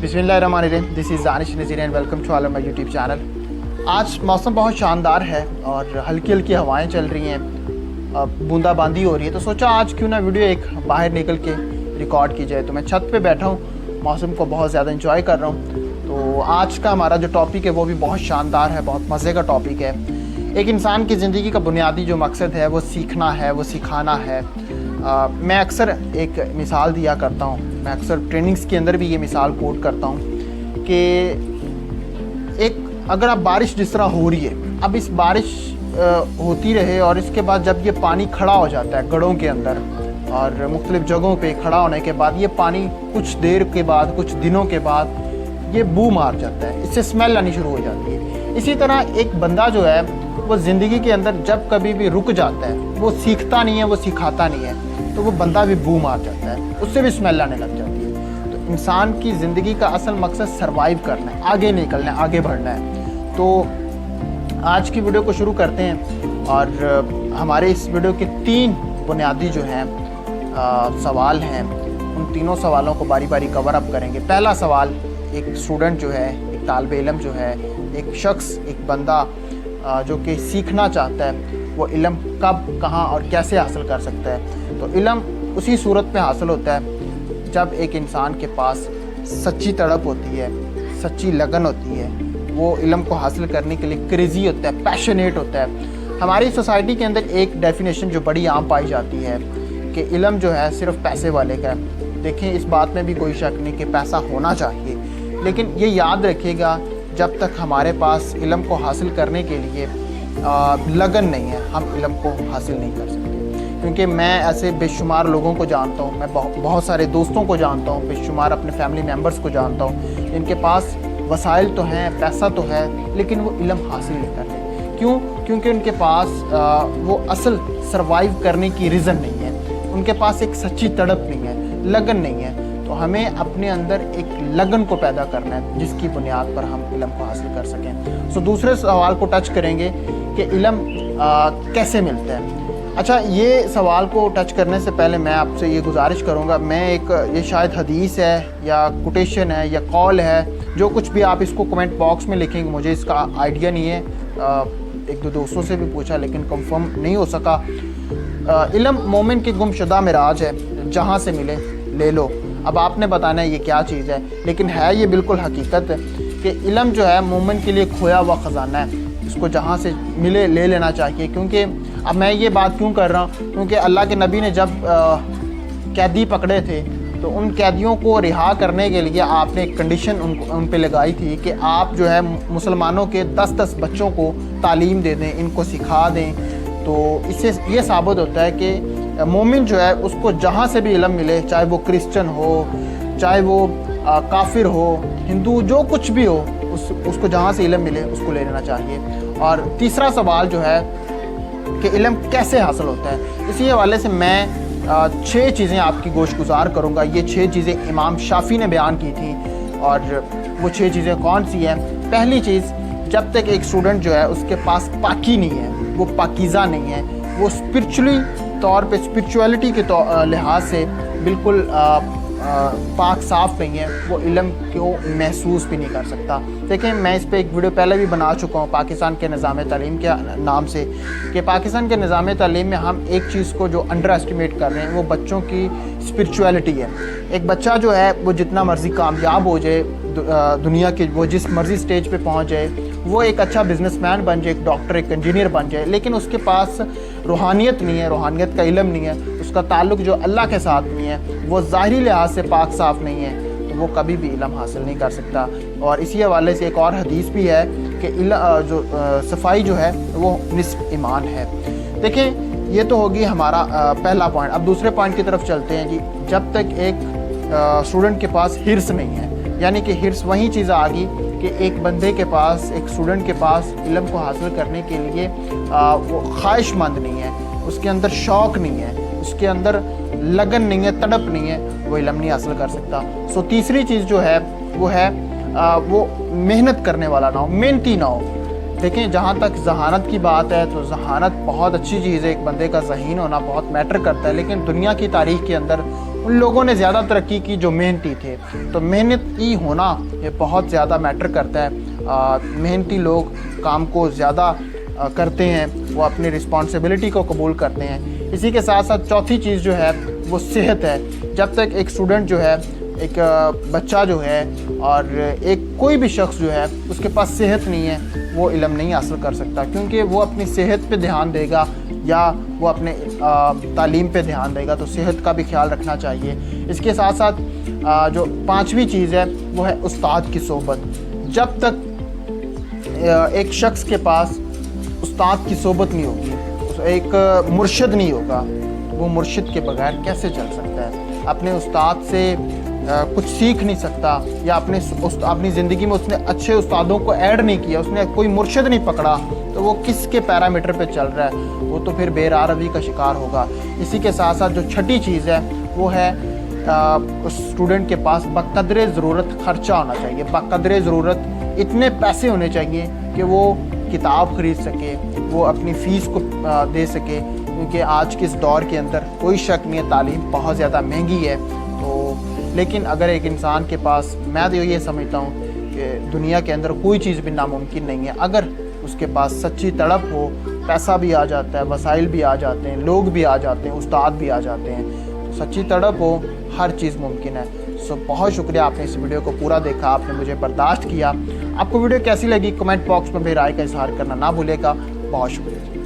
बिस्मिल्लाहिर्रहमानिर्रहीम, this is Danish Nazir and welcome to all my YouTube channel. आज मौसम बहुत शानदार है और हल्की हल्की हवाएं चल रही हैं, बूंदाबांदी हो रही है, तो सोचा आज क्यों ना वीडियो एक बाहर निकल के रिकॉर्ड की जाए। तो मैं छत पे बैठा हूँ, मौसम को बहुत ज़्यादा इंजॉय कर रहा हूँ। तो आज का हमारा जो टॉपिक है वो भी बहुत शानदार है, बहुत मज़े का टॉपिक है। एक इंसान की ज़िंदगी का बुनियादी जो मकसद है वो सीखना है, वो सिखाना है। मैं अक्सर एक मिसाल दिया करता हूँ, मैं अक्सर ट्रेनिंग्स के अंदर भी ये मिसाल कोट करता हूँ कि एक अगर आप बारिश जिस तरह हो रही है, अब इस बारिश होती रहे और इसके बाद जब ये पानी खड़ा हो जाता है गढ़ों के अंदर और मुख्तलिफ़ जगहों पे खड़ा होने के बाद ये पानी कुछ देर के बाद, कुछ दिनों के बाद ये बू मार जाता है, इससे स्मेल आनी शुरू हो जाती है। इसी तरह एक बंदा जो है वो ज़िंदगी के अंदर जब कभी भी रुक जाता है, वो सीखता नहीं है, वो सिखाता नहीं है, तो वो बंदा भी बू मार जाता है, उससे भी स्मेल आने लग जाती है। तो इंसान की ज़िंदगी का असल मकसद सर्वाइव करना है, आगे निकलना है, आगे बढ़ना है। तो आज की वीडियो को शुरू करते हैं और हमारे इस वीडियो के 3 बुनियादी जो हैं सवाल हैं, उन तीनों सवालों को बारी बारी कवर अप करेंगे। पहला सवाल, एक स्टूडेंट जो है, एक तालिब इल्म जो है, एक शख्स, एक बंदा जो कि सीखना चाहता है, वो इल्म कब, कहाँ और कैसे हासिल कर सकता है। तो इल्म उसी सूरत में हासिल होता है जब एक इंसान के पास सच्ची तड़प होती है, सच्ची लगन होती है, वो इल्म को हासिल करने के लिए क्रेज़ी होता है, पैशनेट होता है। हमारी सोसाइटी के अंदर एक डेफिनेशन जो बड़ी आम पाई जाती है कि इल्म जो है सिर्फ पैसे वाले का है। देखें, इस बात में भी कोई शक नहीं कि पैसा होना चाहिए, लेकिन ये याद रखिएगा जब तक हमारे पास इल्म को हासिल करने के लिए लगन नहीं है, हम इल्म को हासिल नहीं कर सकते। क्योंकि मैं ऐसे बेशुमार लोगों को जानता हूँ, मैं बहुत सारे दोस्तों को जानता हूँ, बेशुमार अपने फैमिली मेम्बर्स को जानता हूँ जिनके पास वसाइल तो हैं, पैसा तो है, लेकिन वो इल्म हासिल नहीं करते। क्यों? क्योंकि उनके पास वो असल सर्वाइव करने की रीज़न नहीं है, उनके पास एक सच्ची तड़प नहीं है, लगन नहीं है। तो हमें अपने अंदर एक लगन को पैदा करना है जिसकी बुनियाद पर हम इल्म को हासिल कर सकें। सो दूसरे सवाल को टच करेंगे कि इल्म कैसे मिलता है। अच्छा, ये सवाल को टच करने से पहले मैं आपसे ये गुजारिश करूँगा, ये शायद हदीस है या कोटेशन है या कॉल है, जो कुछ भी आप इसको कमेंट बॉक्स में लिखेंगे, मुझे इसका आइडिया नहीं है। एक दो दोस्तों से भी पूछा लेकिन कंफर्म नहीं हो सका। इल्म मोमिन की गुमशुदा मिराज है, जहाँ से मिले ले लो। अब आपने बताना है ये क्या चीज़ है, लेकिन है ये बिल्कुल हकीकत है कि इल्म जो है मोमिन के लिए खोया हुआ ख़जाना है, इसको जहाँ से मिले ले लेना चाहिए। क्योंकि अब मैं ये बात क्यों कर रहा हूँ, क्योंकि अल्लाह के नबी ने जब कैदी पकड़े थे तो उन कैदियों को रिहा करने के लिए आपने एक कंडीशन उन पे लगाई थी कि आप जो है मुसलमानों के 10-10 बच्चों को तालीम दे दें, इनको सिखा दें। तो इससे ये साबित होता है कि मोमिन जो है उसको जहाँ से भी इल्म मिले, चाहे वो क्रिश्चियन हो, चाहे वो काफिर हो, हिंदू, जो कुछ भी हो, उसको जहाँ से इल्म मिले उसको ले लेना चाहिए। और तीसरा सवाल जो है कि इल्म कैसे हासिल होता है, इसी हवाले से मैं 6 चीज़ें आपकी गोशगुजार करूँगा। ये 6 चीज़ें इमाम शाफ़ी ने बयान की थी और वो 6 चीज़ें कौन सी हैं। पहली चीज़, जब तक एक स्टूडेंट जो है उसके पास पाकी नहीं है, वो पाकीज़ा नहीं है, वो स्पिरिचुअली तौर पे, स्पिरिचुअलिटी के लिहाज से बिल्कुल पाक साफ़ नहीं है, वो इल्म को महसूस भी नहीं कर सकता। देखें, मैं इस पे एक वीडियो पहले भी बना चुका हूँ पाकिस्तान के निज़ाम तालीम के नाम से, कि पाकिस्तान के निज़ाम तालीम में हम एक चीज़ को जो अंडर एस्टिमेट कर रहे हैं वो बच्चों की स्पिरिचुअलिटी है। एक बच्चा जो है वो जितना मर्ज़ी कामयाब हो जाए दुनिया के, वो जिस मर्ज़ी स्टेज पे पहुँच जाए, वो एक अच्छा बिजनेसमैन बन जाए, एक डॉक्टर, एक इंजीनियर बन जाए, लेकिन उसके पास रूहानियत नहीं है, रूहानियत का इल्म नहीं है, उसका ताल्लुक़ जो अल्लाह के साथ नहीं है, वो ज़ाहिरी लिहाज से पाक साफ़ नहीं है, तो वो कभी भी इल्म हासिल नहीं कर सकता। और इसी हवाले से एक और हदीस भी है कि जो सफाई जो है वो निस्फ़ ईमान है। देखें, ये तो होगी हमारा पहला पॉइंट। अब दूसरे पॉइंट की तरफ चलते हैं जी। जब तक एक स्टूडेंट के पास हिर्स नहीं है, यानी कि हिर्स वही चीज़ आ गई कि एक बंदे के पास, एक स्टूडेंट के पास इल्म को हासिल करने के लिए वो ख्वाहिशमंद नहीं है, उसके अंदर शौक़ नहीं है, उसके अंदर लगन नहीं है, तड़प नहीं है, वो इल्म नहीं हासिल कर सकता। सो तीसरी चीज़ जो है वो है वो मेहनत करने वाला ना हो, मेहनती ना हो। देखें, जहाँ तक ज़हानत की बात है तो ज़हानत बहुत अच्छी चीज़ है, एक बंदे का ज़हीन होना बहुत मैटर करता है, लेकिन दुनिया की तारीख़ के अंदर उन लोगों ने ज़्यादा तरक्की की जो मेहनती थे। तो मेहनती होना ये बहुत ज़्यादा मैटर करता है। मेहनती लोग काम को ज़्यादा करते हैं, वो अपनी रिस्पॉन्सिबिलिटी को कबूल करते हैं। इसी के साथ साथ चौथी चीज़ जो है वो सेहत है। जब तक एक स्टूडेंट जो है, एक बच्चा जो है और एक कोई भी शख्स जो है उसके पास सेहत नहीं है, वो इल्म नहीं हासिल कर सकता, क्योंकि वो अपनी सेहत पे ध्यान देगा या वो अपने तालीम पे ध्यान देगा। तो सेहत का भी ख्याल रखना चाहिए। इसके साथ साथ जो पांचवी चीज़ है वो है उस्ताद की सोबत। जब तक एक शख्स के पास उस्ताद की सोबत नहीं होगी, एक मुर्शिद नहीं होगा, वो मुर्शिद के बगैर कैसे चल सकता है। अपने उस्ताद से कुछ सीख नहीं सकता, या अपनी ज़िंदगी में उसने अच्छे उस्तादों को ऐड नहीं किया, उसने कोई मुर्शिद नहीं पकड़ा, तो वो किसके पैरामीटर पे चल रहा है, वो तो फिर बेरारवी का शिकार होगा। इसी के साथ साथ जो छठी चीज़ है वो है उस स्टूडेंट के पास बक़द्रे ज़रूरत खर्चा होना चाहिए। बक़द्रे ज़रूरत इतने पैसे होने चाहिए कि वो किताब ख़रीद सके, वो अपनी फ़ीस को दे सके, क्योंकि आज के इस दौर के अंदर कोई शक नहीं है तालीम बहुत ज़्यादा महंगी है। तो लेकिन अगर एक इंसान के पास, मैं तो ये समझता हूँ कि दुनिया के अंदर कोई चीज़ भी नामुमकिन नहीं है। अगर उसके पास सच्ची तड़प हो, पैसा भी आ जाता है, वसाइल भी आ जाते हैं, लोग भी आ जाते हैं, उस्ताद भी आ जाते हैं। तो सच्ची तड़प हो, हर चीज़ मुमकिन है। सो बहुत शुक्रिया, आपने इस वीडियो को पूरा देखा, आपने मुझे बर्दाश्त किया। आपको वीडियो कैसी लगी कमेंट बॉक्स में मेरी राय का इजहार करना ना भूलेगा। बहुत शुक्रिया।